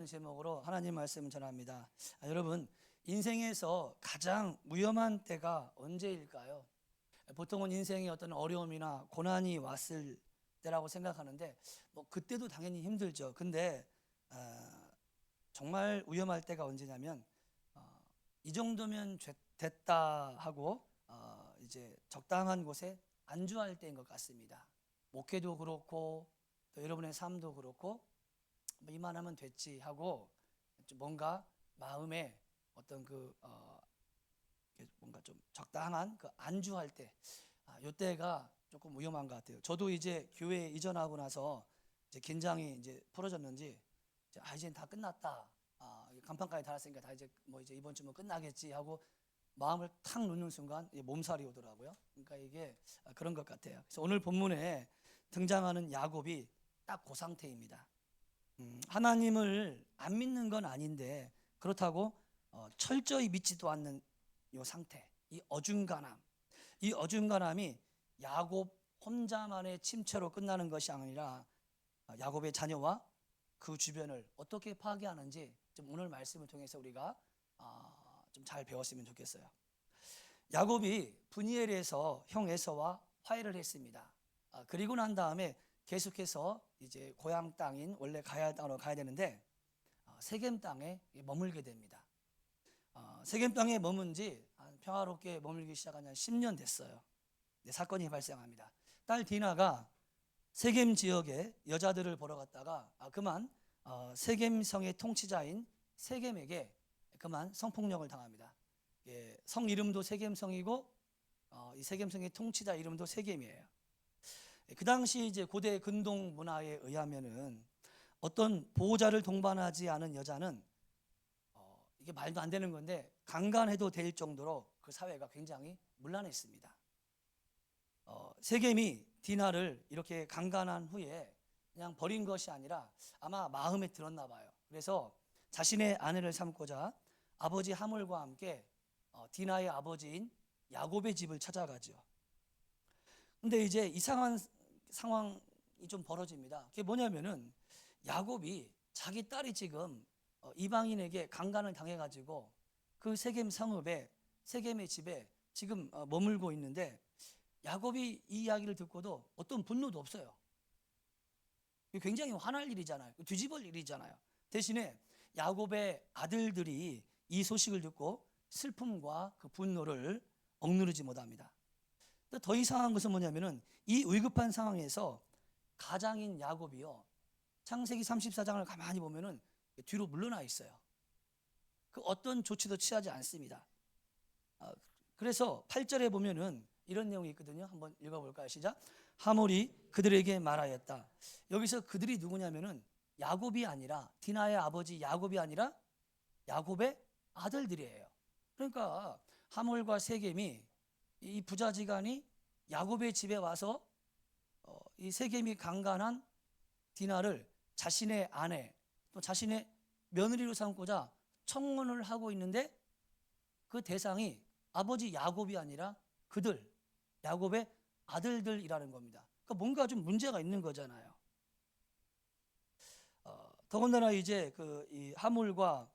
제목으로 하나님 말씀을 전합니다. 여러분, 인생에서 가장 위험한 때가 언제일까요? 보통은 인생에 어떤 어려움이나 고난이 왔을 때라고 생각하는데 그때도 당연히 힘들죠. 근데 정말 위험할 때가 언제냐면 이 정도면 됐다 하고 이제 적당한 곳에 안주할 때인 것 같습니다. 목회도 그렇고 또 여러분의 삶도 그렇고 이만하면 됐지 하고 뭔가 마음에 어떤 뭔가 좀 적당한 안주할 때, 요때가 조금 위험한 것 같아요. 저도 이제 교회 이전하고 나서 이제 긴장이 이제 풀어졌는지 이제 다 끝났다. 간판까지 달았으니까 다 이제 이제 이번 주면 끝나겠지 하고 마음을 탁 놓는 순간 몸살이 오더라고요. 그러니까 이게 그런 것 같아요. 그래서 오늘 본문에 등장하는 야곱이 딱 그 상태입니다. 하나님을 안 믿는 건 아닌데 그렇다고 철저히 믿지도 않는 이 상태, 이 어중간함이 야곱 혼자만의 침체로 끝나는 것이 아니라 야곱의 자녀와 그 주변을 어떻게 파괴하는지 좀 오늘 말씀을 통해서 우리가 좀 잘 배웠으면 좋겠어요. 야곱이 브니엘에서 형 에서와 화해를 했습니다. 그리고 난 다음에 계속해서 이제 고향 땅인 원래 가야 할 땅으로 가야 되는데 세겜 땅에 머물게 됩니다. 세겜 땅에 머문 지 평화롭게 머물기 시작한 지 10년 됐어요. 사건이 발생합니다. 딸 디나가 세겜 지역에 여자들을 보러 갔다가 그만 세겜성의 통치자인 세겜에게 그만 성폭력을 당합니다. 성 이름도 세겜성이고 이 세겜성의 통치자 이름도 세겜이에요. 그 당시 이제 고대 근동 문화에 의하면은 어떤 보호자를 동반하지 않은 여자는 이게 말도 안 되는 건데 강간해도 될 정도로 그 사회가 굉장히 문란했습니다. 세겜이 디나를 이렇게 강간한 후에 그냥 버린 것이 아니라 아마 마음에 들었나 봐요. 그래서 자신의 아내를 삼고자 아버지 하물과 함께 디나의 아버지인 야곱의 집을 찾아가죠. 근데 이제 이상한 상황이 좀 벌어집니다. 그게 뭐냐면은 야곱이 자기 딸이 지금 이방인에게 강간을 당해가지고 그 세겜 성읍에 세겜의 집에 지금 머물고 있는데 야곱이 이 이야기를 듣고도 어떤 분노도 없어요. 굉장히 화날 일이잖아요. 뒤집을 일이잖아요. 대신에 야곱의 아들들이 이 소식을 듣고 슬픔과 그 분노를 억누르지 못합니다. 더 이상한 것은 뭐냐면은 이 위급한 상황에서 가장인 야곱이요, 창세기 34장을 가만히 보면은 뒤로 물러나 있어요. 그 어떤 조치도 취하지 않습니다. 그래서 8절에 보면은 이런 내용이 있거든요. 한번 읽어볼까요? 시작. 하몰이 그들에게 말하였다. 여기서 그들이 누구냐면은 야곱이 아니라 디나의 아버지 야곱이 아니라 야곱의 아들들이에요. 그러니까 하몰과 세겜이 이 부자지간이 야곱의 집에 와서 이 세겜이 강간한 디나를 자신의 아내 또 자신의 며느리로 삼고자 청혼을 하고 있는데 그 대상이 아버지 야곱이 아니라 그들 야곱의 아들들이라는 겁니다. 그러니까 뭔가 좀 문제가 있는 거잖아요. 더군다나 이제 이 하물과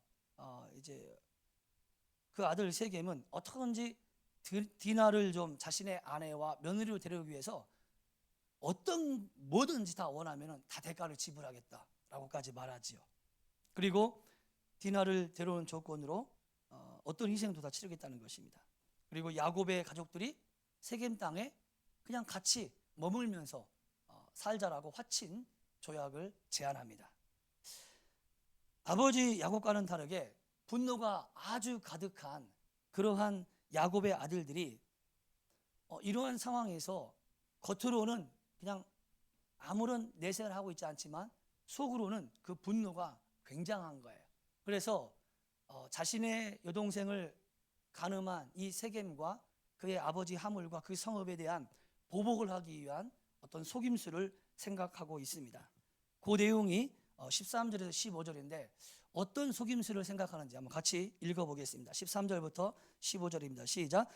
이제 그 아들 세겜은 어떻게든지 디나를 좀 자신의 아내와 며느리로 데려오기 위해서 뭐든지 다 원하면은 다 대가를 지불하겠다라고까지 말하지요. 그리고 디나를 데려온 조건으로 어떤 희생도 다 치르겠다는 것입니다. 그리고 야곱의 가족들이 세겜 땅에 그냥 같이 머물면서 살자라고 화친 조약을 제안합니다. 아버지 야곱과는 다르게 분노가 아주 가득한 그러한 야곱의 아들들이 이러한 상황에서 겉으로는 그냥 아무런 내색을 하고 있지 않지만 속으로는 그 분노가 굉장한 거예요. 그래서 자신의 여동생을 간음한 이 세겜과 그의 아버지 하물과 그 성읍에 대한 보복을 하기 위한 어떤 속임수를 생각하고 있습니다. 그 내용이 13절에서 15절인데 어떤 속임수를 생각하는지 한번 같이 읽어보겠습니다. 13절부터 15절입니다. 시작.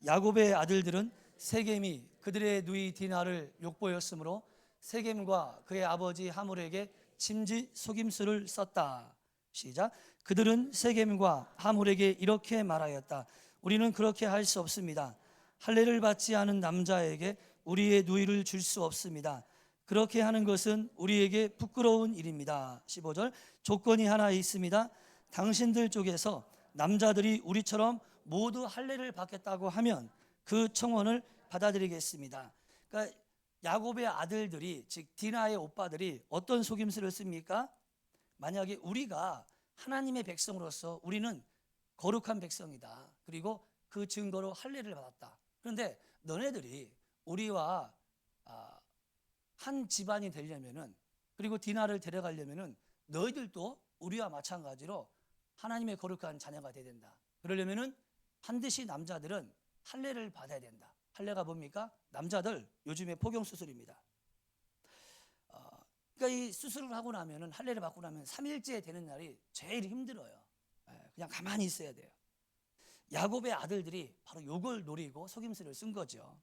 야곱의 아들들은 세겜이 그들의 누이 디나를 욕보였으므로 세겜과 그의 아버지 하물에게 침지 속임수를 썼다. 시작. 그들은 세겜과 하물에게 이렇게 말하였다. 우리는 그렇게 할 수 없습니다. 할례를 받지 않은 남자에게 우리의 누이를 줄 수 없습니다. 그렇게 하는 것은 우리에게 부끄러운 일입니다. 15절. 조건이 하나 있습니다. 당신들 쪽에서 남자들이 우리처럼 모두 할례를 받겠다고 하면 그 청원을 받아들이겠습니다. 그러니까 야곱의 아들들이, 즉 디나의 오빠들이 어떤 속임수를 씁니까? 만약에 우리가 하나님의 백성으로서 우리는 거룩한 백성이다, 그리고 그 증거로 할례를 받았다. 그런데 너네들이 우리와 한 집안이 되려면은, 그리고 디나를 데려가려면은 너희들도 우리와 마찬가지로 하나님의 거룩한 자녀가 돼야 된다. 그러려면은 반드시 남자들은 할례를 받아야 된다. 할례가 뭡니까? 남자들 요즘에 포경 수술입니다. 그러니까 이 수술을 하고 나면은, 할례를 받고 나면 3일째 되는 날이 제일 힘들어요. 그냥 가만히 있어야 돼요. 야곱의 아들들이 바로 이걸 노리고 속임수를 쓴 거죠.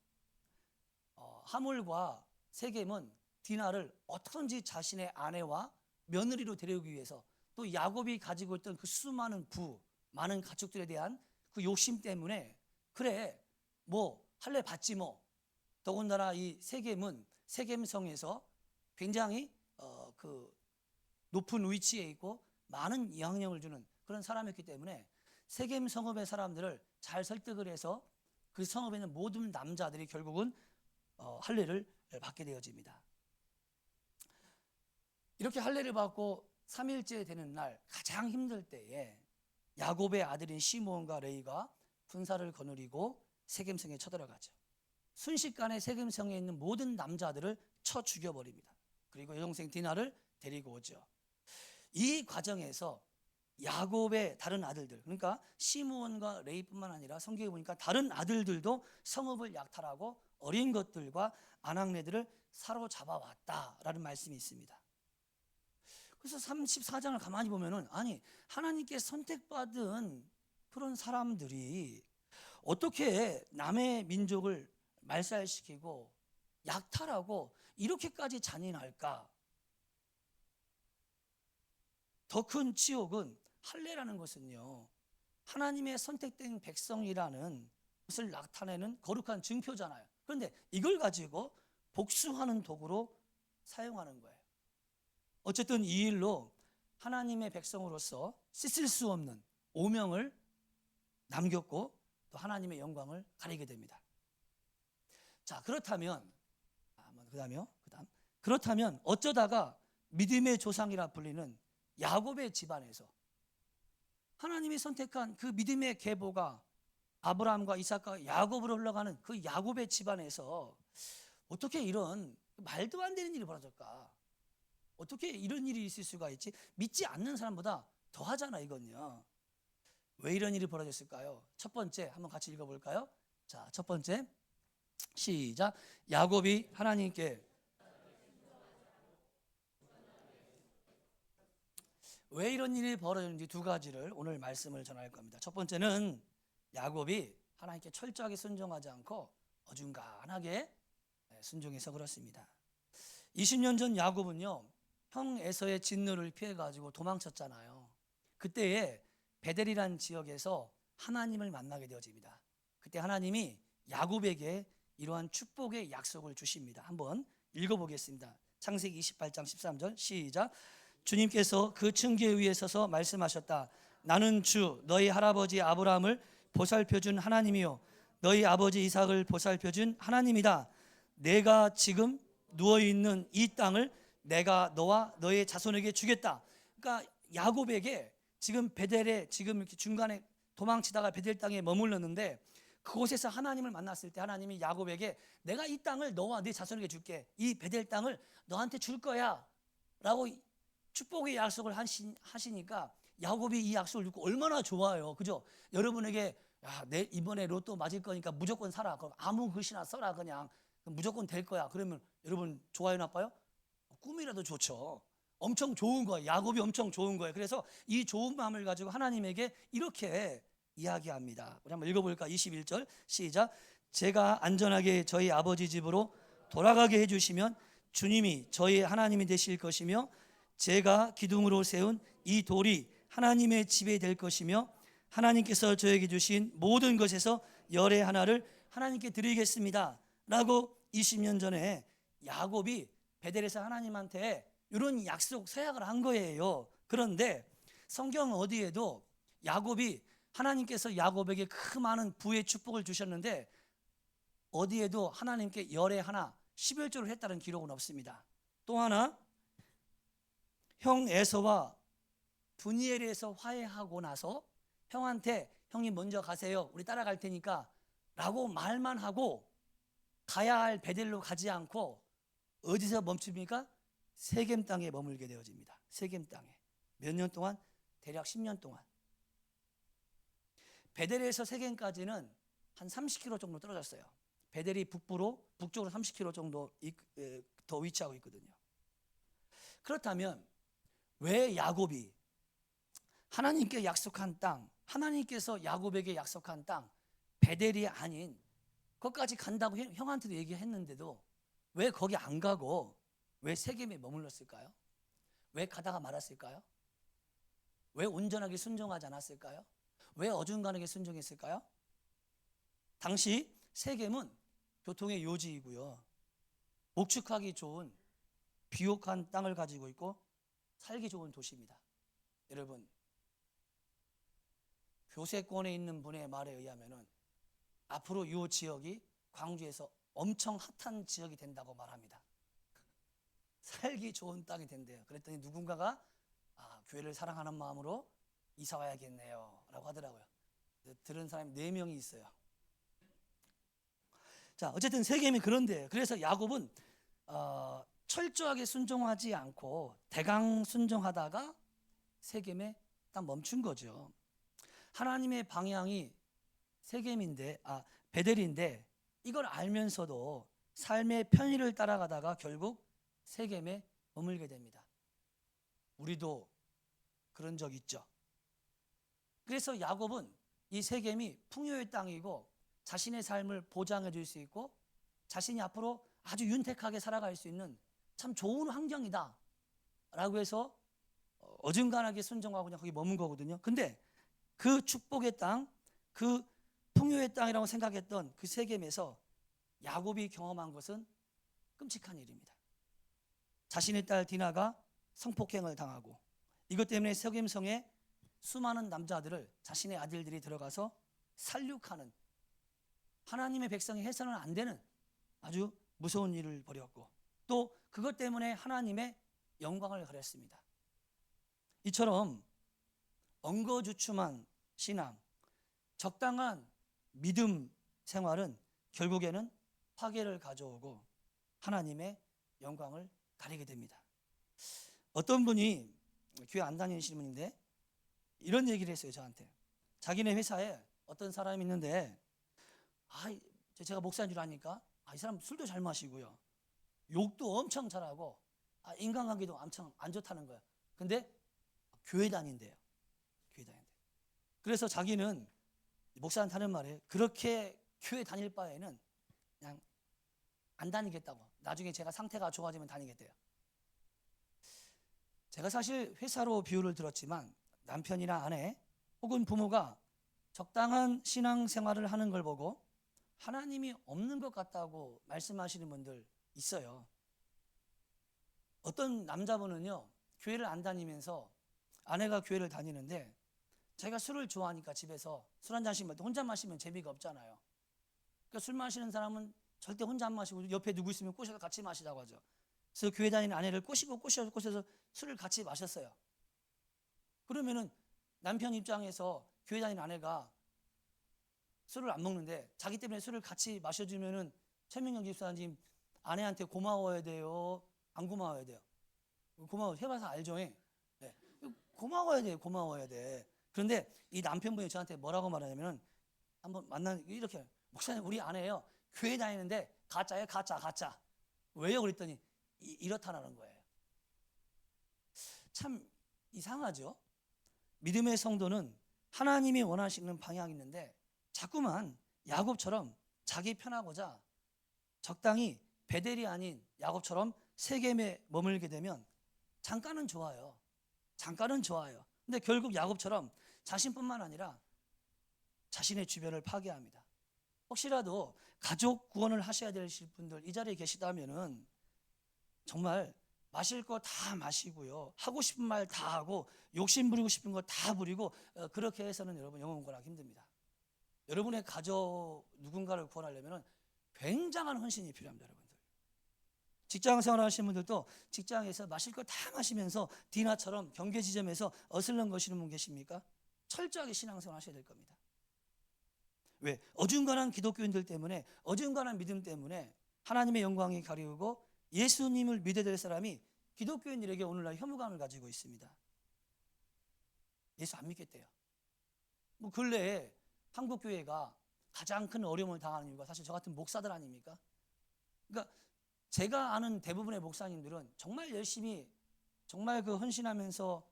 하몰과 세겜은 디나를 어떻게든지 자신의 아내와 며느리로 데려오기 위해서, 또 야곱이 가지고 있던 그 수많은 많은 가축들에 대한 그 욕심 때문에, 그래 뭐 할례 받지 뭐. 더군다나 이 세겜은 세겜성에서 굉장히 그 높은 위치에 있고 많은 영향력을 주는 그런 사람이었기 때문에 세겜 성읍의 사람들을 잘 설득을 해서 그 성읍에 있는 모든 남자들이 결국은 할례를 받게 되어집니다. 이렇게 할례를 받고 3일째 되는 날, 가장 힘들 때에 야곱의 아들인 시므온과 레위가 군사를 거느리고 세겜성에 쳐들어가죠. 순식간에 세겜성에 있는 모든 남자들을 쳐 죽여버립니다. 그리고 여동생 디나를 데리고 오죠. 이 과정에서 야곱의 다른 아들들, 그러니까 시므온과 레위뿐만 아니라 성경에 보니까 다른 아들들도 성읍을 약탈하고 어린 것들과 아낙네들을 사로잡아 왔다라는 말씀이 있습니다. 그래서 34장을 가만히 보면은, 아니 하나님께 선택받은 그런 사람들이 어떻게 남의 민족을 말살시키고 약탈하고 이렇게까지 잔인할까? 더 큰 치욕은, 할례라는 것은요, 하나님의 선택된 백성이라는 것을 나타내는 거룩한 증표잖아요. 그런데 이걸 가지고 복수하는 도구로 사용하는 거예요. 어쨌든 이 일로 하나님의 백성으로서 씻을 수 없는 오명을 남겼고 또 하나님의 영광을 가리게 됩니다. 자, 그렇다면 그렇다면 어쩌다가 믿음의 조상이라 불리는 야곱의 집안에서 하나님이 선택한 그 믿음의 계보가 아브라함과 이삭과 야곱으로 흘러가는 그 야곱의 집안에서 어떻게 이런 말도 안 되는 일이 벌어질까? 어떻게 이런 일이 있을 수가 있지? 믿지 않는 사람보다 더 하잖아, 이건요. 왜 이런 일이 벌어졌을까요? 첫 번째, 한번 같이 읽어볼까요? 자, 첫 번째, 시작. 야곱이 하나님께, 왜 이런 일이 벌어졌는지 두 가지를 오늘 말씀을 전할 겁니다. 첫 번째는 야곱이 하나님께 철저하게 순종하지 않고 어중간하게 순종해서 그렇습니다. 20년 전 야곱은요, 형 에서의 진노를 피해가지고 도망쳤잖아요. 그때에 베델이라는 지역에서 하나님을 만나게 되어집니다. 그때 하나님이 야곱에게 이러한 축복의 약속을 주십니다. 한번 읽어보겠습니다. 창세기 28장 13절 시작. 주님께서 그 층계 위에 서서 말씀하셨다. 나는 주 너희 할아버지 아브라함을 보살펴준 하나님이요 너희 아버지 이삭을 보살펴준 하나님이다. 내가 지금 누워있는 이 땅을 내가 너와 너의 자손에게 주겠다. 그러니까 야곱에게 지금 베델에, 지금 이렇게 중간에 도망치다가 베델 땅에 머물렀는데, 그곳에서 하나님을 만났을 때 하나님이 야곱에게 내가 이 땅을 너와 네 자손에게 줄게, 이 베델 땅을 너한테 줄 거야 라고 축복의 약속을 하시니까 야곱이 이 약속을 듣고 얼마나 좋아요. 그죠? 여러분에게 내 이번에 로또 맞을 거니까 무조건 사라, 그럼 아무 글씨나 써라, 그냥 무조건 될 거야, 그러면 여러분 좋아요, 나빠요? 꿈이라도 좋죠. 엄청 좋은 거예요. 야곱이 엄청 좋은 거예요. 그래서 이 좋은 마음을 가지고 하나님에게 이렇게 이야기합니다. 우리 한번 읽어볼까? 21절 시작. 제가 안전하게 저희 아버지 집으로 돌아가게 해주시면 주님이 저희 하나님이 되실 것이며 제가 기둥으로 세운 이 돌이 하나님의 집이 될 것이며 하나님께서 저에게 주신 모든 것에서 열의 하나를 하나님께 드리겠습니다 라고 20년 전에 야곱이 베델에서 하나님한테 이런 약속 서약을 한 거예요. 그런데 성경 어디에도 야곱이 하나님께서 야곱에게 그 많은 부의 축복을 주셨는데 어디에도 하나님께 열의 하나 11조를 했다는 기록은 없습니다. 또 하나, 형 에서와 분이엘에서 화해하고 나서 형한테 형이 먼저 가세요, 우리 따라갈 테니까 라고 말만 하고 가야 할 베델로 가지 않고 어디서 멈춥니까? 세겜 땅에 머물게 되어집니다. 세겜 땅에 몇 년 동안? 대략 10년 동안. 베델에서 세겜까지는 한 30km 정도 떨어졌어요. 베델이 북쪽으로 30km 정도 더 위치하고 있거든요. 그렇다면 왜 야곱이 하나님께 약속한 땅, 하나님께서 야곱에게 약속한 땅 베델이 아닌 거기까지 간다고 형한테도 얘기했는데도 왜 거기 안 가고 왜 세겜에 머물렀을까요? 왜 가다가 말았을까요? 왜 온전하게 순종하지 않았을까요? 왜 어중간하게 순종했을까요? 당시 세겜은 교통의 요지이고요, 목축하기 좋은 비옥한 땅을 가지고 있고 살기 좋은 도시입니다. 여러분, 교세권에 있는 분의 말에 의하면은 앞으로 이 지역이 광주에서 엄청 핫한 지역이 된다고 말합니다. 살기 좋은 땅이 된대요. 그랬더니 누군가가 교회를 사랑하는 마음으로 이사 와야겠네요 라고 하더라고요. 들은 사람이 4명이 있어요. 자, 어쨌든 세겜이 그런데, 그래서 야곱은 철저하게 순종하지 않고 대강 순종하다가 세겜에 딱 멈춘 거죠. 하나님의 방향이 세겜인데 베델인데 이걸 알면서도 삶의 편의를 따라가다가 결국 세겜에 머물게 됩니다. 우리도 그런 적 있죠. 그래서 야곱은 이 세겜이 풍요의 땅이고 자신의 삶을 보장해 줄 수 있고 자신이 앞으로 아주 윤택하게 살아갈 수 있는 참 좋은 환경이다 라고 해서 어중간하게 순종하고 그냥 거기 머문 거거든요. 근데 그 축복의 땅, 그 풍요의 땅이라고 생각했던 그 세겜에서 야곱이 경험한 것은 끔찍한 일입니다. 자신의 딸 디나가 성폭행을 당하고 이것 때문에 세겜성에 수많은 남자들을 자신의 아들들이 들어가서 살육하는, 하나님의 백성이 해서는 안 되는 아주 무서운 일을 벌였고 또 그것 때문에 하나님의 영광을 가렸습니다. 이처럼 엉거주춤한 신앙, 적당한 믿음 생활은 결국에는 파괴를 가져오고 하나님의 영광을 가리게 됩니다. 어떤 분이 교회 안 다니시는 분인데 이런 얘기를 했어요. 저한테 자기네 회사에 어떤 사람이 있는데 제가 목사인 줄 아니까 이 사람 술도 잘 마시고요, 욕도 엄청 잘하고 인간관계도 엄청 안 좋다는 거야. 근데 교회 다닌대요. 교회 다닌대. 그래서 자기는 목사한테 하는 말에 그렇게 교회 다닐 바에는 그냥 안 다니겠다고, 나중에 제가 상태가 좋아지면 다니겠대요. 제가 사실 회사로 비유를 들었지만 남편이나 아내 혹은 부모가 적당한 신앙생활을 하는 걸 보고 하나님이 없는 것 같다고 말씀하시는 분들 있어요. 어떤 남자분은요, 교회를 안 다니면서 아내가 교회를 다니는데 자기가 술을 좋아하니까 집에서 술 한 잔씩 마실 때 혼자 마시면 재미가 없잖아요. 그러니까 술 마시는 사람은 절대 혼자 안 마시고 옆에 누구 있으면 꼬셔서 같이 마시자고 하죠. 그래서 교회 다니는 아내를 꼬셔서 술을 같이 마셨어요. 그러면은 남편 입장에서 교회 다니는 아내가 술을 안 먹는데 자기 때문에 술을 같이 마셔주면은 최민경 집사님 아내한테 고마워야 돼요, 안 고마워야 돼요? 고마워, 해봐서 알죠. 네. 고마워야 돼, 고마워야 돼. 그런데 이 남편분이 저한테 뭐라고 말하냐면은 한번 이렇게, 목사님 우리 아내요 교회 다니는데 가짜예요, 가짜. 왜요? 그랬더니 이렇다라는 거예요. 참 이상하죠. 믿음의 성도는 하나님이 원하시는 방향이 있는데 자꾸만 야곱처럼 자기 편하고자 적당히 베델이 아닌 야곱처럼 세겜에 머물게 되면 잠깐은 좋아요. 근데 결국 야곱처럼 자신뿐만 아니라 자신의 주변을 파괴합니다. 혹시라도 가족 구원을 하셔야 되실 분들 이 자리에 계시다면은 정말 마실 거 다 마시고요, 하고 싶은 말 다 하고 욕심 부리고 싶은 거 다 부리고 그렇게 해서는 여러분 영혼 구원하기 힘듭니다. 여러분의 가족 누군가를 구원하려면 굉장한 헌신이 필요합니다. 여러분들 직장 생활하시는 분들도 직장에서 마실 거 다 마시면서 디나처럼 경계 지점에서 어슬렁 거시는 분 계십니까? 철저하게 신앙생활 하셔야 될 겁니다. 왜? 어중간한 기독교인들 때문에, 어중간한 믿음 때문에 하나님의 영광이 가리우고 예수님을 믿어야 될 사람이 기독교인들에게 오늘날 혐오감을 가지고 있습니다. 예수 안 믿겠대요. 뭐 근래에 한국 교회가 가장 큰 어려움을 당하는 이유가 사실 저 같은 목사들 아닙니까? 그러니까 제가 아는 대부분의 목사님들은 정말 열심히, 정말 그 헌신하면서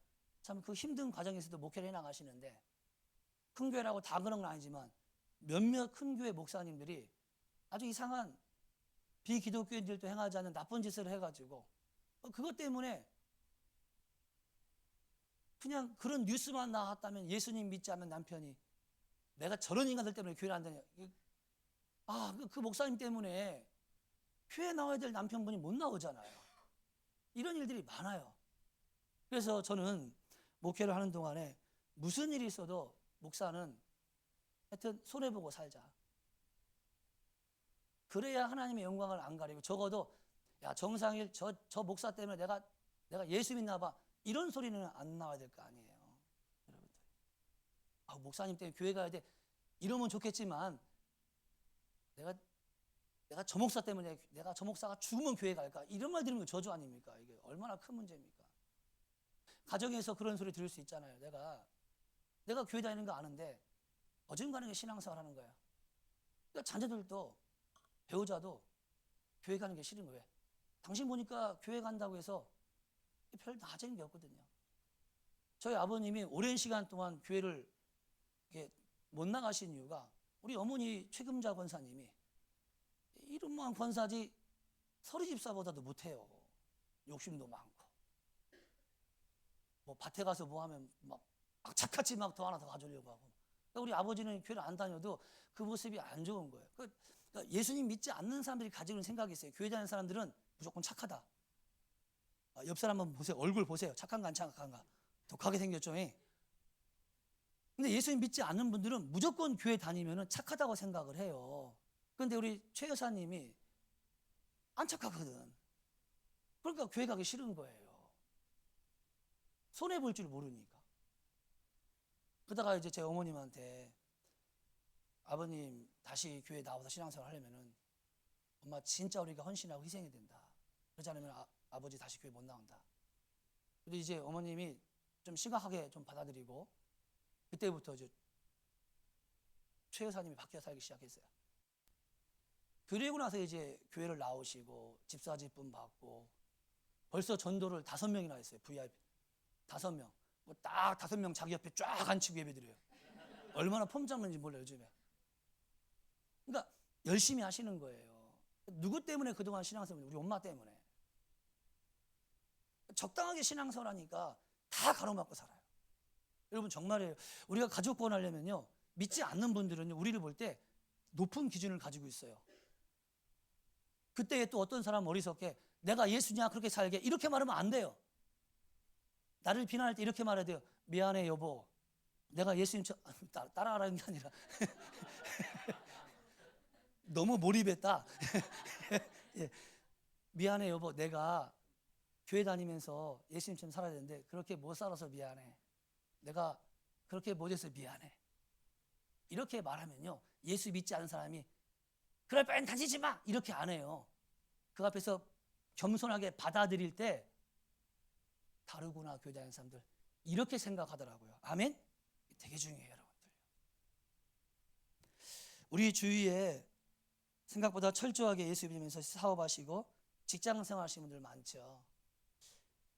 참 그 힘든 과정에서도 목회를 해나가시는데, 큰 교회라고 다 그런 건 아니지만 몇몇 큰 교회 목사님들이 아주 이상한 비기독교인들도 행하지 않는 나쁜 짓을 해가지고 그것 때문에 그냥 그런 뉴스만 나왔다면 예수님 믿지 않는 남편이 내가 저런 인간들 때문에 교회를 안 다녀. 그 목사님 때문에 교회 나와야 될 남편분이 못 나오잖아요. 이런 일들이 많아요. 그래서 저는 목회를 하는 동안에 무슨 일이 있어도 목사는 하여튼 손해보고 살자. 그래야 하나님의 영광을 안 가리고, 적어도 야 정상일 저 목사 때문에 내가 예수 믿나 봐, 이런 소리는 안 나와야 될 거 아니에요. 여러분들 목사님 때문에 교회 가야 돼 이러면 좋겠지만 내가 저 목사 때문에 내가 저 목사가 죽으면 교회 갈까, 이런 말 들으면 저주 아닙니까? 이게 얼마나 큰 문제입니까? 가정에서 그런 소리 들을 수 있잖아요. 내가 교회 다니는 거 아는데 어중간하게 신앙생활 하는 거야. 그러니까 자녀들도 배우자도 교회 가는 게 싫은 거예요. 당신 보니까 교회 간다고 해서 별 나아지는 게 없거든요. 저희 아버님이 오랜 시간 동안 교회를 못 나가신 이유가 우리 어머니 최금자 권사님이 이름만 권사지 서리 집사보다도 못해요. 욕심도 많고 뭐 밭에 가서 뭐 하면 막 착같이 막 더 하나 더 가져오려고 하고. 그러니까 우리 아버지는 교회를 안 다녀도 그 모습이 안 좋은 거예요. 그러니까 예수님 믿지 않는 사람들이 가지고 있는 생각이 있어요. 교회 다니는 사람들은 무조건 착하다. 옆 사람 한번 보세요. 얼굴 보세요. 착한가 안 착한가. 독하게 생겼죠. 근데 예수님 믿지 않는 분들은 무조건 교회 다니면 착하다고 생각을 해요. 그런데 우리 최 여사님이 안 착하거든. 그러니까 교회 가기 싫은 거예요. 손해볼 줄 모르니까. 그러다가 이제 제 어머님한테 아버님 다시 교회 나와서 신앙생활 하려면은 엄마 진짜 우리가 헌신하고 희생해야 된다. 그러지 않으면 아버지 다시 교회 못 나온다. 근데 이제 어머님이 좀 심각하게 좀 받아들이고 그때부터 이제 최 여사님이 바뀌어 살기 시작했어요. 그리고 나서 이제 교회를 나오시고 집사직분 받고 벌써 전도를 5명이나 했어요. VIP 5명. 뭐 딱 5명 자기 옆에 쫙 앉히고 예배드려요. 얼마나 폼 잡는지 몰라요 요즘에. 그러니까 열심히 하시는 거예요. 누구 때문에 그동안 신앙생활? 우리 엄마 때문에. 적당하게 신앙생활 하니까 다 가로막고 살아요. 여러분 정말이에요. 우리가 가족 구원하려면요, 믿지 않는 분들은 우리를 볼 때 높은 기준을 가지고 있어요. 그때 또 어떤 사람 어리석게 내가 예수냐 그렇게 살게 이렇게 말하면 안 돼요. 나를 비난할 때 이렇게 말해야 돼요. 미안해 여보, 내가 예수님 따라하라는 게 아니라 너무 몰입했다. 예. 미안해 여보, 내가 교회 다니면서 예수님처럼 살아야 되는데 그렇게 못 살아서 미안해. 내가 그렇게 못해서 미안해. 이렇게 말하면요, 예수 믿지 않은 사람이 그럴 바엔 다니지 마 이렇게 안 해요. 그 앞에서 겸손하게 받아들일 때 다르구나 교회 다니는 사람들 이렇게 생각하더라고요. 아멘? 되게 중요해요. 여러분들 우리 주위에 생각보다 철저하게 예수 믿으면서 사업하시고 직장 생활하시는 분들 많죠.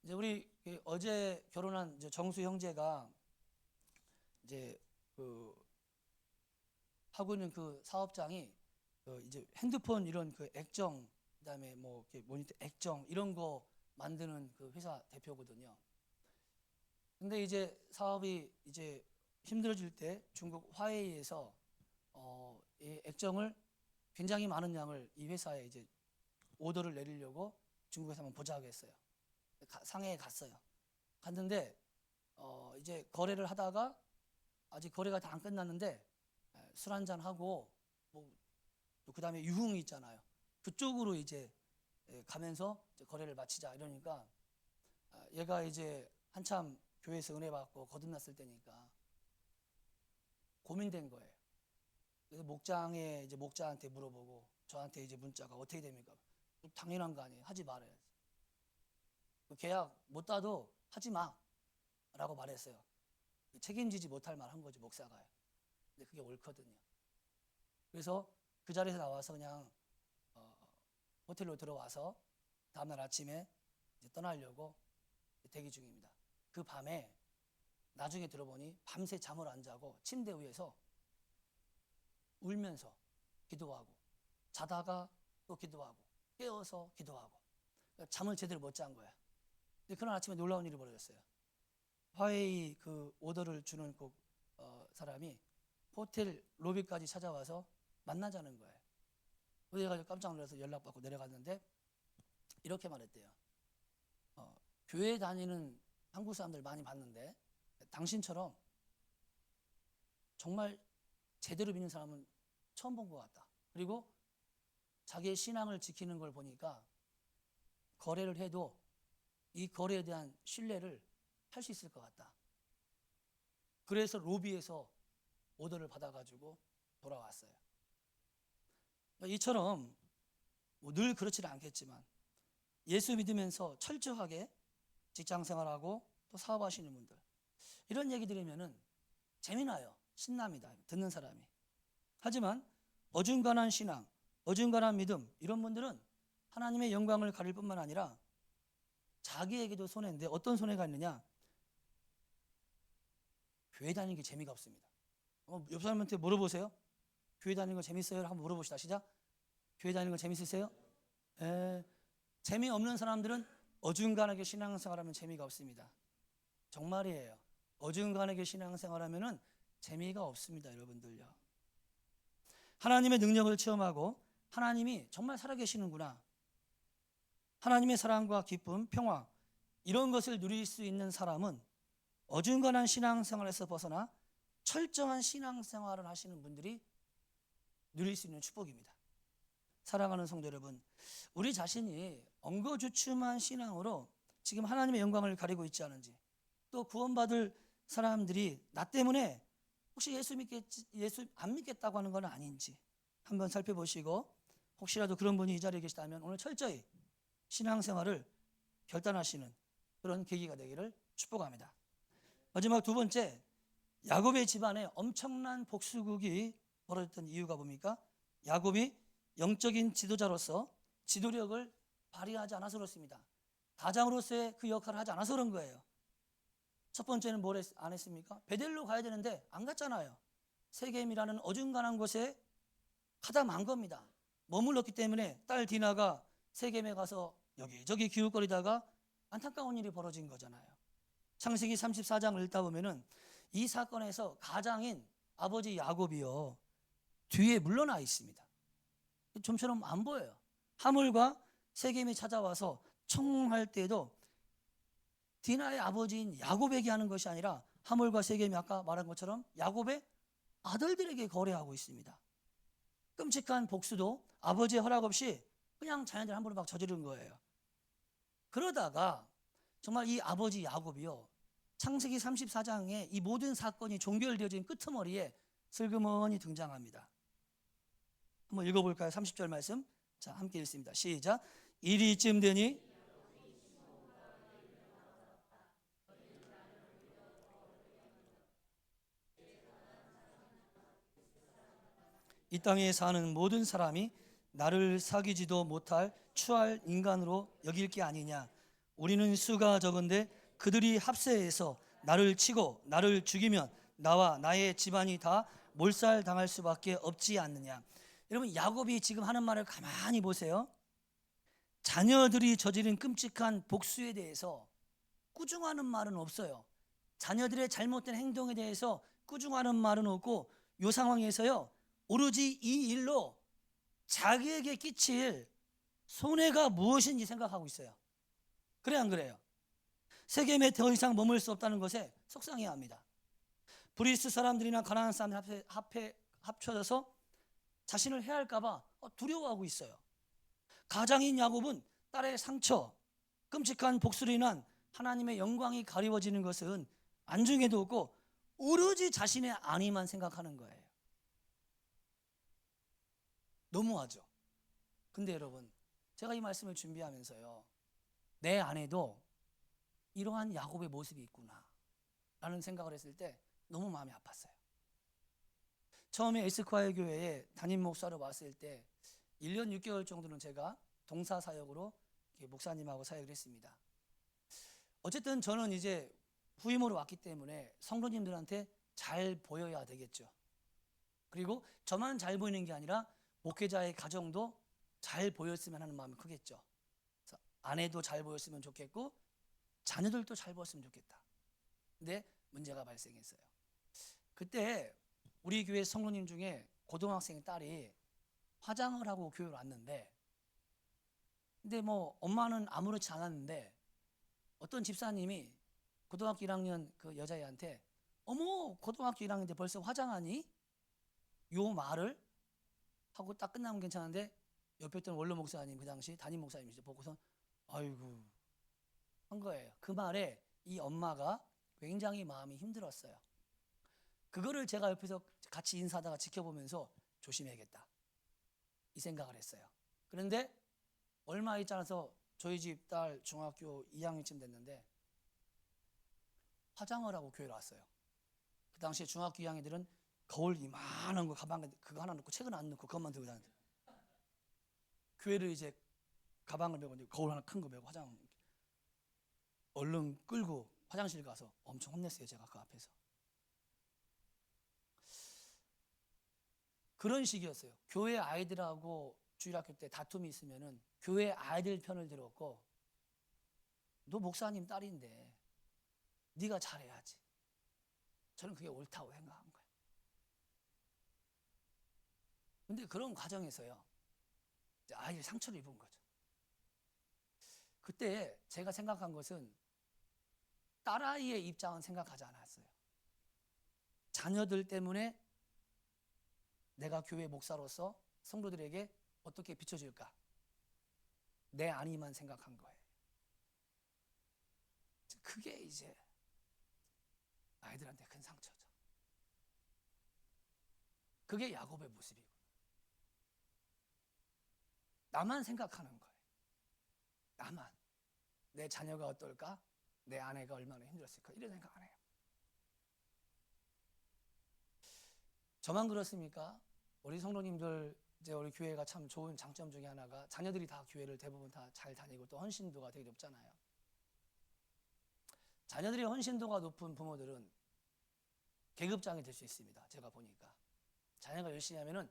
이제 우리 어제 결혼한 이제 정수 형제가 이제 하고 있는 그 사업장이 이제 핸드폰 이런 그 액정, 그다음에 뭐 모니터 액정 이런 거 만드는 그 회사 대표거든요. 근데 이제 사업이 이제 힘들어질 때 중국 화웨이에서 이 액정을 굉장히 많은 양을 이 회사에 이제 오더를 내리려고 중국에서 한번 보자고 했어요. 상해에 갔어요. 갔는데 이제 거래를 하다가 아직 거래가 다 안 끝났는데 술 한잔 하고 뭐 그다음에 유흥이 있잖아요. 그쪽으로 이제 가면서 이제 거래를 마치자 이러니까 얘가 이제 한참 교회에서 은혜 받고 거듭났을 때니까 고민된 거예요. 그래서 목자한테 물어보고 저한테 이제 문자가 어떻게 됩니까? 당연한 거 아니에요. 하지 말아야지. 계약 못 따도 하지 마라고 말했어요. 책임지지 못할 말 한 거지 목사가요. 근데 그게 옳거든요. 그래서 그 자리에서 나와서 그냥 호텔로 들어와서 다음날 아침에 이제 떠나려고 대기 중입니다. 그 밤에 나중에 들어보니 밤새 잠을 안 자고 침대 위에서 울면서 기도하고 자다가 또 기도하고 깨어서 기도하고 그러니까 잠을 제대로 못 잔 거야. 근데 그날 아침에 놀라운 일이 벌어졌어요. 화웨이 그 오더를 주는 그 사람이 호텔 로비까지 찾아와서 만나자는 거예요. 그래가지고 깜짝 놀라서 연락받고 내려갔는데 이렇게 말했대요. 교회 다니는 한국 사람들 많이 봤는데 당신처럼 정말 제대로 믿는 사람은 처음 본 것 같다. 그리고 자기의 신앙을 지키는 걸 보니까 거래를 해도 이 거래에 대한 신뢰를 할 수 있을 것 같다. 그래서 로비에서 오더를 받아가지고 돌아왔어요. 이처럼 늘 그렇지는 않겠지만 예수 믿으면서 철저하게 직장 생활하고 또 사업하시는 분들 이런 얘기 들으면은 재미나요. 신납니다. 듣는 사람이. 하지만 어중간한 신앙, 어중간한 믿음 이런 분들은 하나님의 영광을 가릴 뿐만 아니라 자기에게도 손해인데 어떤 손해가 있느냐? 교회 다니는 게 재미가 없습니다. 옆 사람한테 물어보세요. 교회 다니는 거 재밌어요? 한번 물어봅시다. 시작. 교회 다니는 거 재밌으세요? 재미없는 사람들은 어중간하게 신앙생활하면 재미가 없습니다. 정말이에요. 어중간하게 신앙생활하면 재미가 없습니다. 여러분들요. 하나님의 능력을 체험하고 하나님이 정말 살아계시는구나. 하나님의 사랑과 기쁨, 평화 이런 것을 누릴 수 있는 사람은 어중간한 신앙생활에서 벗어나 철저한 신앙생활을 하시는 분들이 누릴 수 있는 축복입니다. 사랑하는 성도 여러분, 우리 자신이 엉거주춤한 신앙으로 지금 하나님의 영광을 가리고 있지 않은지, 또 구원받을 사람들이 나 때문에 혹시 예수 안 믿겠다고 하는 건 아닌지 한번 살펴보시고, 혹시라도 그런 분이 이 자리에 계시다면 오늘 철저히 신앙생활을 결단하시는 그런 계기가 되기를 축복합니다. 마지막 두 번째, 야곱의 집안에 엄청난 복수극이 벌어졌던 이유가 뭡니까? 야곱이 영적인 지도자로서 지도력을 발휘하지 않아서 그렇습니다. 가장으로서의 그 역할을 하지 않아서 그런 거예요. 첫 번째는 뭘 안 했습니까? 베델로 가야 되는데 안 갔잖아요. 세겜이라는 어중간한 곳에 가다 만 겁니다. 머물렀기 때문에 딸 디나가 세겜에 가서 여기저기 기웃거리다가 안타까운 일이 벌어진 거잖아요. 창세기 34장을 읽다 보면은 이 사건에서 가장인 아버지 야곱이요 뒤에 물러나 있습니다. 좀처럼 안 보여요. 하물과 세겜이 찾아와서 청할 때에도 디나의 아버지인 야곱에게 하는 것이 아니라 하물과 세겜이 아까 말한 것처럼 야곱의 아들들에게 거래하고 있습니다. 끔찍한 복수도 아버지의 허락 없이 그냥 자녀들 함부로 막 저지른 거예요. 그러다가 정말 이 아버지 야곱이요 창세기 34장에 이 모든 사건이 종결되어진 끄트머리에 슬그머니 등장합니다. 한번 읽어볼까요? 30절 말씀. 자, 함께 읽습니다. 시작. 일이 이쯤 되니 이 땅에 사는 모든 사람이 나를 사귀지도 못할 추할 인간으로 여길 게 아니냐. 우리는 수가 적은데 그들이 합세해서 나를 치고 나를 죽이면 나와 나의 집안이 다 몰살당할 수밖에 없지 않느냐. 여러분, 야곱이 지금 하는 말을 가만히 보세요. 자녀들이 저지른 끔찍한 복수에 대해서 꾸중하는 말은 없어요. 자녀들의 잘못된 행동에 대해서 꾸중하는 말은 없고 이 상황에서요 오로지 이 일로 자기에게 끼칠 손해가 무엇인지 생각하고 있어요. 그래 안 그래요? 세겜에 더 이상 머물 수 없다는 것에 속상해야 합니다. 브리스 사람들이나 가나안 사람들 합쳐져서 자신을 해할까 봐 두려워하고 있어요. 가장인 야곱은 딸의 상처, 끔찍한 복수로 인한 하나님의 영광이 가리워지는 것은 안중에도 없고 오로지 자신의 안위만 생각하는 거예요. 너무하죠. 근데 여러분, 제가 이 말씀을 준비하면서요 내 안에도 이러한 야곱의 모습이 있구나 라는 생각을 했을 때 너무 마음이 아팠어요. 처음에 에스콰이어 교회에 담임 목사로 왔을 때 1년 6개월 정도는 제가 동사 사역으로 목사님하고 사역을 했습니다. 어쨌든 저는 이제 후임으로 왔기 때문에 성도님들한테 잘 보여야 되겠죠. 그리고 저만 잘 보이는 게 아니라 목회자의 가정도 잘 보였으면 하는 마음이 크겠죠. 그래서 아내도 잘 보였으면 좋겠고 자녀들도 잘 보였으면 좋겠다. 근데 문제가 발생했어요. 그때 우리 교회 성도님 중에 고등학생 딸이 화장을 하고 교회를 왔는데, 근데 뭐 엄마는 아무렇지 않았는데 어떤 집사님이 고등학교 1학년 그 여자애한테 어머 고등학교 1학년인데 벌써 화장하니? 요 말을 하고 딱 끝나면 괜찮은데 옆에 있던 원로 목사님 그 당시 담임 목사님이죠. 보고선 아이고 한 거예요. 그 말에 이 엄마가 굉장히 마음이 힘들었어요. 그거를 제가 옆에서 같이 인사하다가 지켜보면서 조심해야겠다 이 생각을 했어요. 그런데 얼마 있지 않아서 저희 집 딸 중학교 2학년쯤 됐는데 화장을 하고 교회를 왔어요. 그 당시에 중학교 2학년들은 거울 이만한 거 가방에 그거 하나 넣고 책은 안 넣고 그것만 들고 다녔는데 교회를 이제 가방을 메고 거울 하나 큰 거 메고 화장 얼른 끌고 화장실 가서 엄청 혼냈어요. 제가 그 앞에서. 그런 식이었어요. 교회 아이들하고 주일학교 때 다툼이 있으면은 교회 아이들 편을 들었고 너 목사님 딸인데 네가 잘해야지. 저는 그게 옳다고 생각한 거예요. 근데 그런 과정에서요 아이를 상처를 입은 거죠. 그때 제가 생각한 것은 딸아이의 입장은 생각하지 않았어요. 자녀들 때문에 내가 교회 목사로서 성도들에게 어떻게 비춰줄까? 내 안위만 생각한 거예요. 그게 이제 아이들한테 큰 상처죠. 그게 야곱의 모습이고 나만 생각하는 거예요. 나만. 내 자녀가 어떨까? 내 아내가 얼마나 힘들었을까? 이런 생각 안 해요. 저만 그렇습니까? 우리 성도님들 이제 우리 교회가 참 좋은 장점 중에 하나가 자녀들이 다 교회를 대부분 다 잘 다니고 또 헌신도가 되게 높잖아요. 자녀들이 헌신도가 높은 부모들은 계급장이 될 수 있습니다. 제가 보니까 자녀가 열심히 하면은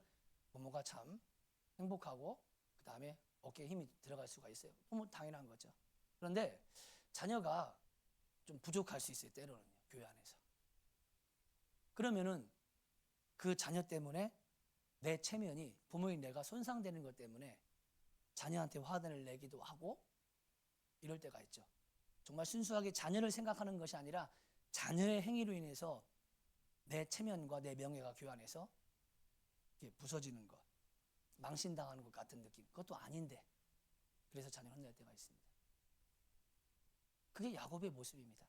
부모가 참 행복하고 그 다음에 어깨에 힘이 들어갈 수가 있어요. 부모 당연한 거죠. 그런데 자녀가 좀 부족할 수 있어요. 때로는요. 교회 안에서. 그러면은 그 자녀 때문에 내 체면이 부모인 내가 손상되는 것 때문에 자녀한테 화를 내기도 하고 이럴 때가 있죠. 정말 순수하게 자녀를 생각하는 것이 아니라 자녀의 행위로 인해서 내 체면과 내 명예가 교회 안에서 부서지는 것, 망신당하는 것 같은 느낌. 그것도 아닌데 그래서 자녀를 혼낼 때가 있습니다. 그게 야곱의 모습입니다.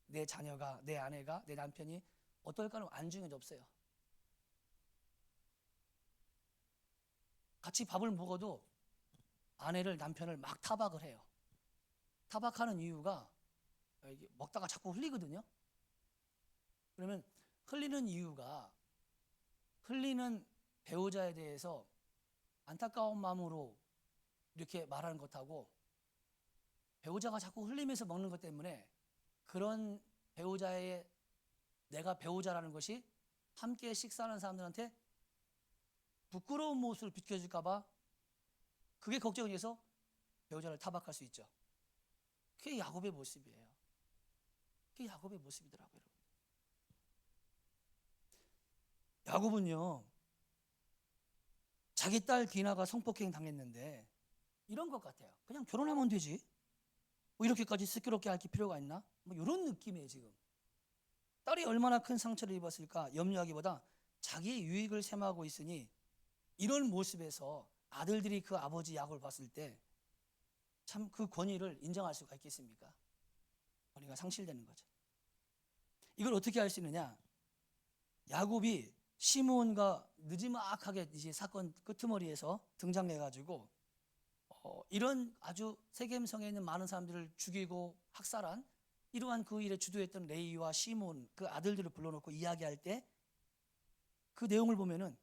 내 자녀가, 내 아내가, 내 남편이 어떨까는 안중에도 없어요. 같이 밥을 먹어도 아내를 남편을 막 타박을 해요. 타박하는 이유가 먹다가 자꾸 흘리거든요. 그러면 흘리는 이유가 흘리는 배우자에 대해서 안타까운 마음으로 이렇게 말하는 것하고 배우자가 자꾸 흘리면서 먹는 것 때문에 그런 배우자의 내가 배우자라는 것이 함께 식사하는 사람들한테 부끄러운 모습을 비춰줄까 봐 그게 걱정이 돼서 배우자를 타박할 수 있죠. 그게 야곱의 모습이에요. 그게 야곱의 모습이더라고요. 야곱은요, 자기 딸 디나가 성폭행 당했는데 이런 것 같아요. 그냥 결혼하면 되지. 뭐 이렇게까지 시끄럽게 할 필요가 있나? 뭐 이런 느낌이에요. 지금 딸이 얼마나 큰 상처를 입었을까 염려하기보다 자기의 유익을 생각하고 있으니, 이런 모습에서 아들들이 그 아버지 야곱을 봤을 때 참 그 권위를 인정할 수가 있겠습니까? 권위가 상실되는 거죠. 이걸 어떻게 할 수 있느냐? 야곱이 시므온과 느지막하게 이제 사건 끄트머리에서 등장해가지고 이런 아주 세겜성에 있는 많은 사람들을 죽이고 학살한 이러한 그 일에 주도했던 레이와 시므온 그 아들들을 불러놓고 이야기할 때 그 내용을 보면은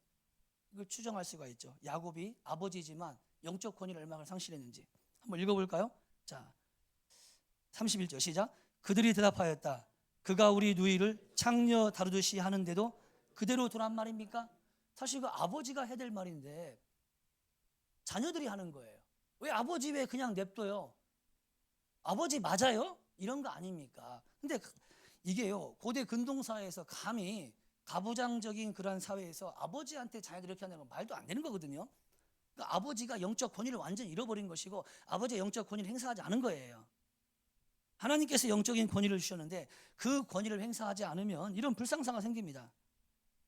이걸 추정할 수가 있죠. 야곱이 아버지지만 영적 권위를 얼마나 상실했는지 한번 읽어볼까요? 자, 31절 시작. 그들이 대답하였다. 그가 우리 누이를 창녀 다루듯이 하는데도 그대로 두란 말입니까? 사실 그 아버지가 해야 될 말인데 자녀들이 하는 거예요. 왜 아버지 왜 그냥 냅둬요? 아버지 맞아요? 이런 거 아닙니까? 근데 이게요, 고대 근동사회에서 감히 가부장적인 그러한 사회에서 아버지한테 자녀들이 이렇게 하는 건 말도 안 되는 거거든요. 그러니까 아버지가 영적 권위를 완전히 잃어버린 것이고 아버지의 영적 권위를 행사하지 않은 거예요. 하나님께서 영적인 권위를 주셨는데 그 권위를 행사하지 않으면 이런 불상사가 생깁니다.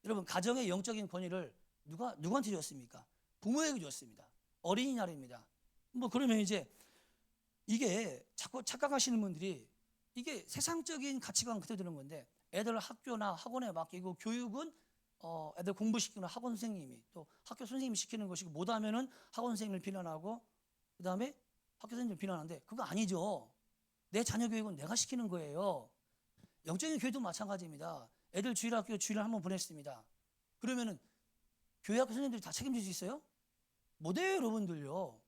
여러분, 가정의 영적인 권위를 누구한테 줬습니까? 부모에게 줬습니다. 어린이날입니다. 뭐 그러면 이제 이게 자꾸 착각하시는 분들이 이게 세상적인 가치관 그대로 드는 건데, 애들 학교나 학원에 맡기고 교육은 애들 공부시키는 학원 선생님이, 또 학교 선생님이 시키는 것이고 못하면은 학원 선생님을 비난하고 그 다음에 학교 선생님을 비난하는데 그거 아니죠. 내 자녀 교육은 내가 시키는 거예요. 영적인 교육도 마찬가지입니다. 애들 주일학교 주일을 한번 보냈습니다. 그러면은 교회학교 선생님들이 다 책임질 수 있어요? 못해요, 여러분들요.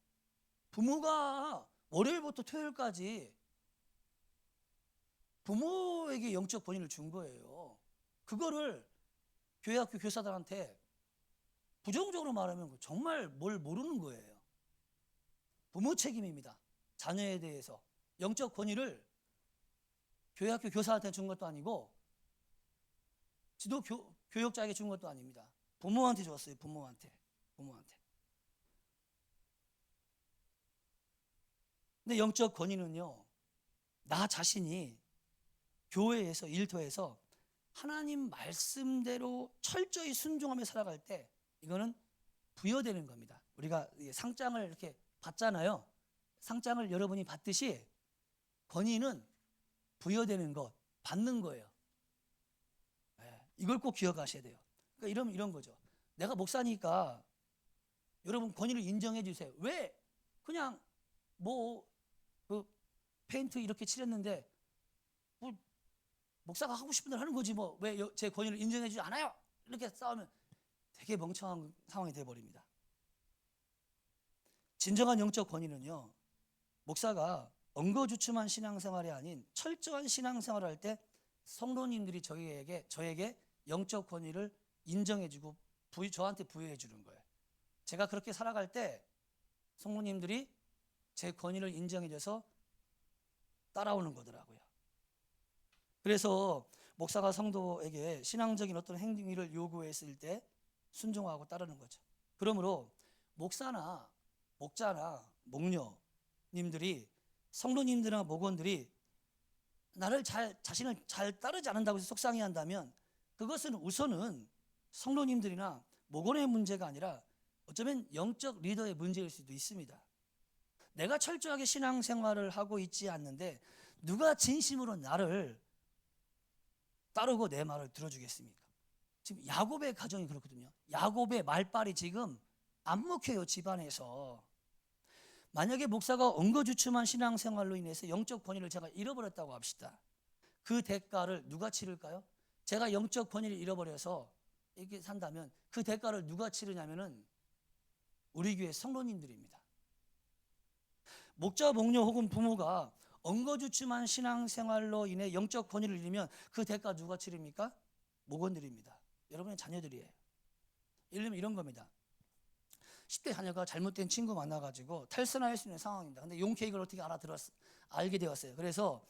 부모가 월요일부터 토요일까지 부모에게 영적 권위를 준 거예요. 그거를 교회학교 교사들한테 부정적으로 말하면 정말 뭘 모르는 거예요. 부모 책임입니다. 자녀에 대해서 영적 권위를 교회학교 교사한테 준 것도 아니고 지도 교육자에게 준 것도 아닙니다. 부모한테 줬어요. 부모한테. 근데 영적 권위는요, 나 자신이 교회에서 일터에서 하나님 말씀대로 철저히 순종하며 살아갈 때 이거는 부여되는 겁니다. 우리가 상장을 이렇게 받잖아요. 상장을 여러분이 받듯이 권위는 부여되는 것, 받는 거예요. 이걸 꼭 기억하셔야 돼요. 그러니까 이런 거죠. 내가 목사니까 여러분 권위를 인정해 주세요. 왜? 그냥 그 페인트 이렇게 칠했는데 뭐 목사가 하고 싶은 대로 하는 거지 뭐 왜 제 권위를 인정해 주지 않아요? 이렇게 싸우면 되게 멍청한 상황이 돼버립니다. 진정한 영적 권위는요, 목사가 엉거주춤한 신앙생활이 아닌 철저한 신앙생활을 할 때 성도님들이 저에게 영적 권위를 인정해주고 저한테 부여해 주는 거예요. 제가 그렇게 살아갈 때 성도님들이 제 권위를 인정해줘서 따라오는 거더라고요. 그래서 목사가 성도에게 신앙적인 어떤 행위를 요구했을 때 순종하고 따르는 거죠. 그러므로 목사나 목자나 목녀님들이, 성도님들이나 목원들이 자신을 잘 따르지 않는다고 해서 속상해한다면 그것은 우선은 성도님들이나 목원의 문제가 아니라 어쩌면 영적 리더의 문제일 수도 있습니다. 내가 철저하게 신앙생활을 하고 있지 않는데 누가 진심으로 나를 따르고 내 말을 들어주겠습니까? 지금 야곱의 가정이 그렇거든요. 야곱의 말빨이 지금 안 먹혀요, 집안에서. 만약에 목사가 엉거주춤한 신앙생활로 인해서 영적 권위를 제가 잃어버렸다고 합시다. 그 대가를 누가 치를까요? 제가 영적 권위를 잃어버려서 이렇게 산다면 그 대가를 누가 치르냐면은 우리 교회 성도님들입니다. 목자, 목녀 혹은 부모가 엉거주춤한 신앙생활로 인해 영적 권위를 잃으면 그 대가 누가 치릅니까? 목원들입니다. 여러분의 자녀들이에요. 예를 들면 이런 겁니다. 10대 자녀가 잘못된 친구 만나가지고 탈선할 수 있는 상황입니다. 근데 용케 이걸 어떻게 알게 되었어요. 그래서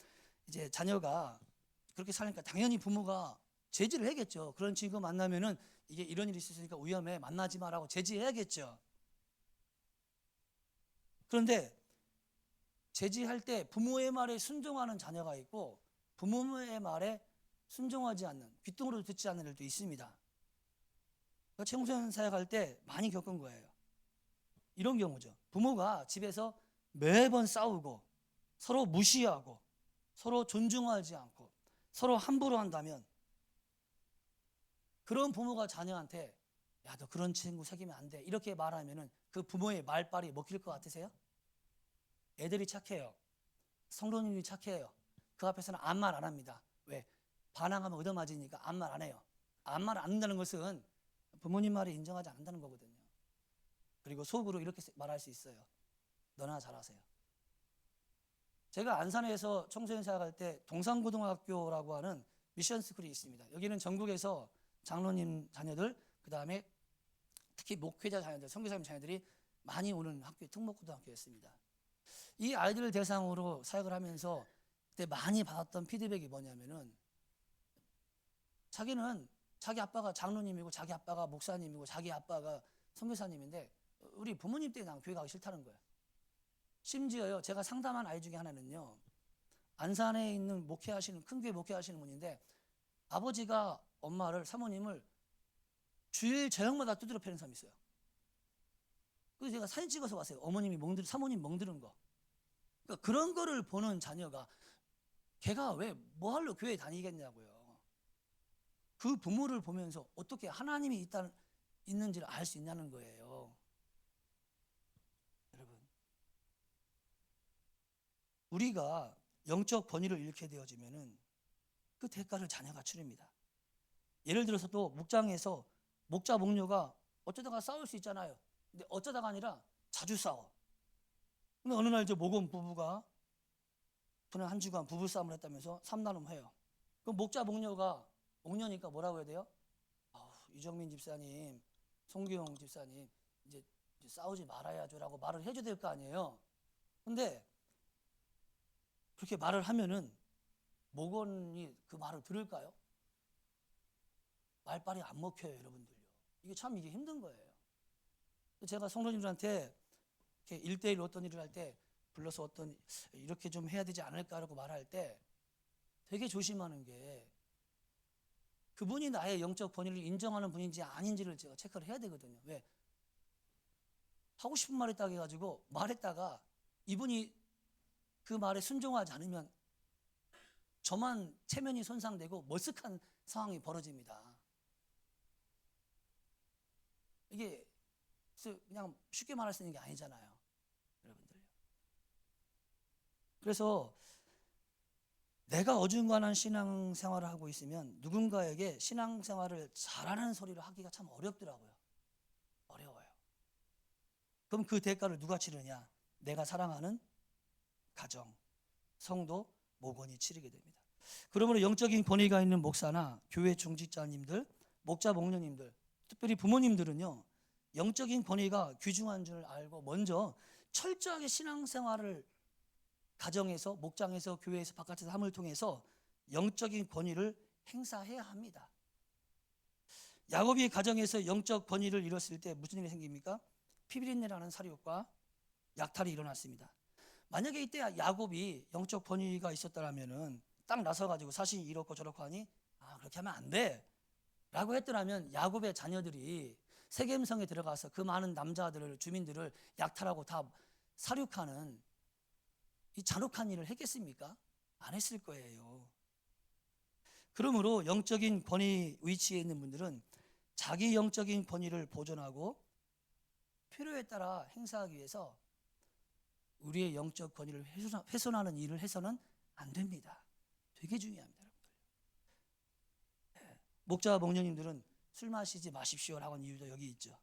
이제 자녀가 그렇게 살니까 당연히 부모가 제지를 해야겠죠. 그런 친구 만나면은 이게 이런 일이 있으니까 위험해, 만나지 마라고 제지해야겠죠. 그런데 제지할 때 부모의 말에 순종하는 자녀가 있고 부모의 말에 순종하지 않는, 귀뚱으로 듣지 않는 일도 있습니다. 청소년 사역할 때 많이 겪은 거예요. 이런 경우죠. 부모가 집에서 매번 싸우고 서로 무시하고 서로 존중하지 않고 서로 함부로 한다면 그런 부모가 자녀한테 야, 너 그런 친구 사귀면 안 돼, 이렇게 말하면은 그 부모의 말빨이 먹힐 것 같으세요? 애들이 착해요. 성도님이 착해요. 그 앞에서는 아무 말 안 합니다. 왜? 반항하면 얻어맞으니까 아무 말 안 해요. 아무 말 안 한다는 것은 부모님 말을 인정하지 않는다는 거거든요. 그리고 속으로 이렇게 말할 수 있어요. 너나 잘하세요. 제가 안산에서 청소년 사역할 때 동산고등학교라고 하는 미션 스쿨이 있습니다. 여기는 전국에서 장로님 자녀들, 그 다음에 특히 목회자 자녀들, 선교사님 자녀들이 많이 오는 학교, 특목고등학교였습니다. 이 아이들을 대상으로 사역을 하면서 그때 많이 받았던 피드백이 뭐냐면은 자기는 자기 아빠가 장로님이고 자기 아빠가 목사님이고 자기 아빠가 선교사님인데 우리 부모님 때문에 난 교회 가기 싫다는 거예요. 심지어요, 제가 상담한 아이 중에 하나는요, 안산에 있는 목회하시는, 큰 교회 목회하시는 분인데 아버지가 엄마를, 사모님을 주일 저녁마다 두드려 패는 사람이 있어요. 그래서 제가 사진 찍어서 왔어요. 어머님이 사모님 멍드는 거. 그러니까 그런 거를 보는 자녀가 걔가 왜 뭐하러 교회 다니겠냐고요. 그 부모를 보면서 어떻게 하나님이 있는지를 알 수 있냐는 거예요. 여러분, 우리가 영적 권위를 잃게 되어지면은 그 대가를 자녀가 치릅니다. 예를 들어서 또 목장에서 목자 목녀가 어쩌다가 싸울 수 있잖아요. 근데 어쩌다가 아니라 자주 싸워. 근데 어느 날 이제 모건 부부가 그날 한 주간 부부 싸움을 했다면서 삼나눔해요. 그럼 목자 목녀가, 목녀니까 뭐라고 해야 돼요? 이정민 집사님, 송기용 집사님, 이제 싸우지 말아야죠라고 말을 해줘야 될 거 아니에요. 근데 그렇게 말을 하면은 목원이 그 말을 들을까요? 말빨이 안 먹혀요, 여러분들요. 이게 힘든 거예요. 제가 성도님들한테 이렇게 1대1 어떤 일을 할 때 불러서 이렇게 좀 해야 되지 않을까라고 말할 때 되게 조심하는 게 그분이 나의 영적 권위를 인정하는 분인지 아닌지를 제가 체크를 해야 되거든요. 왜? 하고 싶은 말이 딱 해가지고 말했다가 이분이 그 말에 순종하지 않으면 저만 체면이 손상되고 머쓱한 상황이 벌어집니다. 이게 그냥 쉽게 말할 수 있는 게 아니잖아요, 여러분들. 그래서 내가 어중간한 신앙생활을 하고 있으면 누군가에게 신앙생활을 잘하는 소리를 하기가 참 어렵더라고요. 어려워요. 그럼 그 대가를 누가 치르냐? 내가 사랑하는 가정, 성도, 목원이 치르게 됩니다. 그러므로 영적인 권위가 있는 목사나 교회 중직자님들, 목자 목녀님들, 특별히 부모님들은요, 영적인 권위가 귀중한 줄 알고 먼저 철저하게 신앙생활을 가정에서, 목장에서, 교회에서, 바깥에서 함을 통해서 영적인 권위를 행사해야 합니다. 야곱이 가정에서 영적 권위를 잃었을 때 무슨 일이 생깁니까? 피비린내라는 사륙과 약탈이 일어났습니다. 만약에 이때 야곱이 영적 권위가 있었다면 딱 나서가지고 사실 이렇고 저렇고 하니 그렇게 하면 안 돼 라고 했더라면 야곱의 자녀들이 세겜성에 들어가서 그 많은 남자들을, 주민들을 약탈하고 다 사륙하는 이 잔혹한 일을 했겠습니까? 안 했을 거예요. 그러므로 영적인 권위 위치에 있는 분들은 자기 영적인 권위를 보존하고 필요에 따라 행사하기 위해서 우리의 영적 권위를 훼손하는 일을 해서는 안 됩니다. 되게 중요합니다, 여러분들. 목자 목녀님들은 술 마시지 마십시오라고 하는 이유도 여기 있죠.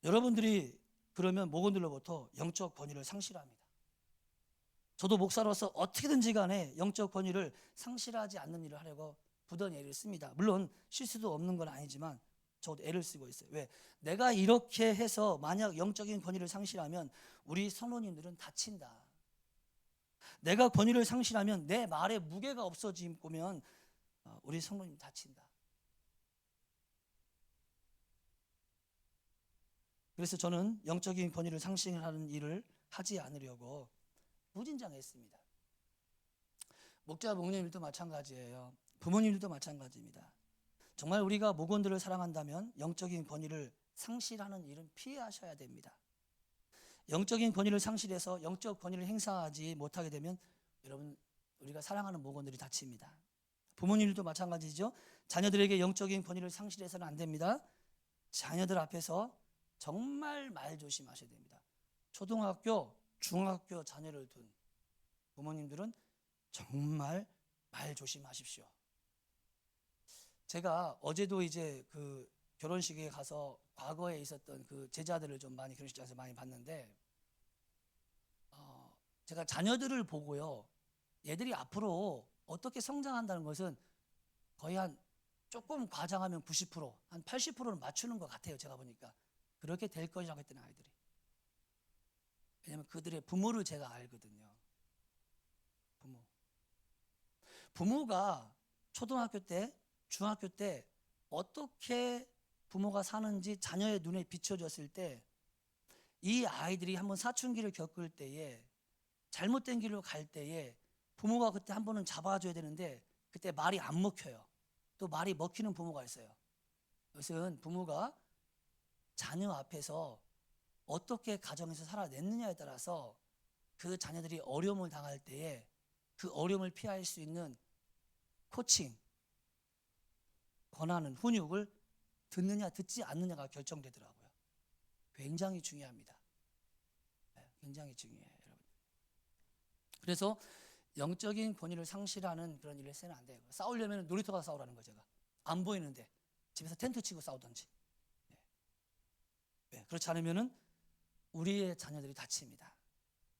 여러분들이 그러면 목원들로부터 영적 권위를 상실합니다. 저도 목사로서 어떻게든지 간에 영적 권위를 상실하지 않는 일을 하려고 부던 애를 씁니다. 물론 실수도 없는 건 아니지만 저도 애를 쓰고 있어요. 왜? 내가 이렇게 해서 만약 영적인 권위를 상실하면 우리 성도님들은 다친다. 내가 권위를 상실하면 내 말에 무게가 없어지면 우리 성도님 다친다. 그래서 저는 영적인 권위를 상실하는 일을 하지 않으려고 무진장했습니다. 목자 목님들도 마찬가지예요. 부모님들도 마찬가지입니다. 정말 우리가 목원들을 사랑한다면 영적인 권위를 상실하는 일은 피하셔야 됩니다. 영적인 권위를 상실해서 영적 권위를 행사하지 못하게 되면 여러분, 우리가 사랑하는 목원들이 다칩니다. 부모님들도 마찬가지죠. 자녀들에게 영적인 권위를 상실해서는 안 됩니다. 자녀들 앞에서 정말 말 조심하셔야 됩니다. 초등학교, 중학교 자녀를 둔 부모님들은 정말 말 조심하십시오. 제가 어제도 이제 그 결혼식에 가서 과거에 있었던 그 제자들을 좀 많이 결혼식장에서 많이 봤는데, 제가 자녀들을 보고요, 얘들이 앞으로 어떻게 성장한다는 것은 거의 한 조금 과장하면 90%, 한 80%는 맞추는 것 같아요. 제가 보니까 그렇게 될 것이라고 했던 아이들이. 왜냐하면 그들의 부모를 제가 알거든요. 부모가 초등학교 때, 중학교 때 어떻게 부모가 사는지 자녀의 눈에 비춰졌을 때, 이 아이들이 한번 사춘기를 겪을 때에, 잘못된 길로 갈 때에 부모가 그때 한 번은 잡아줘야 되는데 그때 말이 안 먹혀요. 또 말이 먹히는 부모가 있어요. 그것은 부모가 자녀 앞에서 어떻게 가정에서 살아냈느냐에 따라서 그 자녀들이 어려움을 당할 때에 그 어려움을 피할 수 있는 코칭, 권하는 훈육을 듣느냐 듣지 않느냐가 결정되더라고요. 굉장히 중요합니다. 굉장히 중요해요, 여러분. 그래서 영적인 권위를 상실하는 그런 일을 해서는 안 돼요. 싸우려면 놀이터 가서 싸우라는 거예요. 제가 안 보이는데 집에서 텐트 치고 싸우든지. 그렇지 않으면 우리의 자녀들이 다칩니다.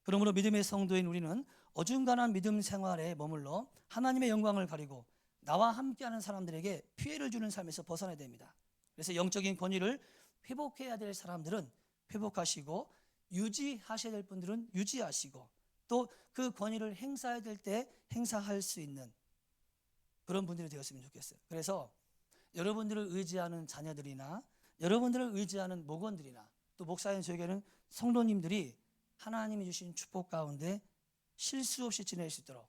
그러므로 믿음의 성도인 우리는 어중간한 믿음 생활에 머물러 하나님의 영광을 가리고 나와 함께하는 사람들에게 피해를 주는 삶에서 벗어나야 됩니다. 그래서 영적인 권위를 회복해야 될 사람들은 회복하시고, 유지하셔야 될 분들은 유지하시고, 또 그 권위를 행사해야 될 때 행사할 수 있는 그런 분들이 되었으면 좋겠어요. 그래서 여러분들을 의지하는 자녀들이나 여러분들을 의지하는 목원들이나 또 목사인 저에게는 성도님들이 하나님이 주신 축복 가운데 실수 없이 지낼 수 있도록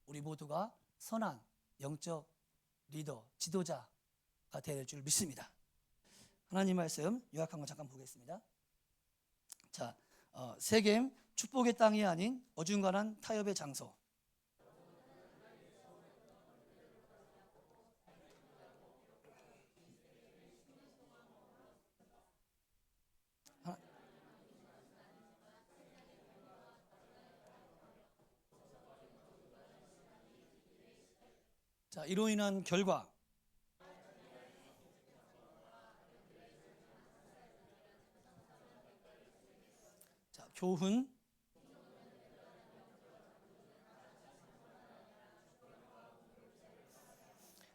우리 모두가 선한 영적 리더, 지도자가 되어야 될 줄 믿습니다. 하나님 말씀 요약한 거 잠깐 보겠습니다. 자, 세겜 축복의 땅이 아닌 어중간한 타협의 장소. 자, 이로 인한 결과. 자, 교훈.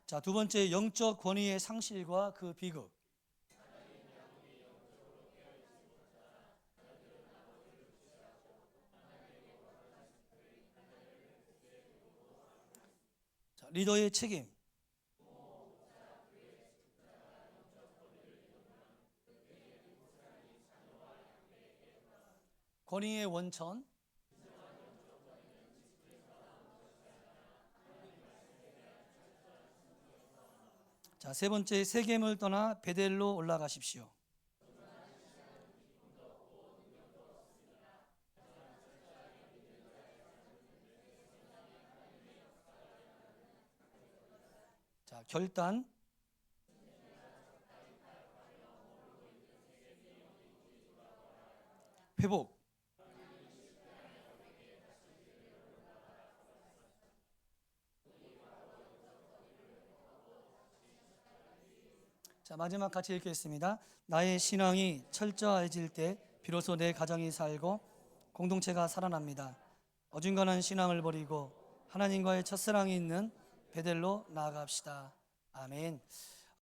자, 두 번째, 영적 권위의 상실과 그 비극. 자, 리더의 책임. 권위의 원천. 자, 세 번째, 세겜을 떠나 베델로 올라가십시오. 자, 결단. 회복. 자, 마지막 같이 읽겠습니다. 나의 신앙이 철저해질 때 비로소 내 가정이 살고 공동체가 살아납니다. 어중간한 신앙을 버리고 하나님과의 첫사랑이 있는 베델로 나아갑시다. 아멘.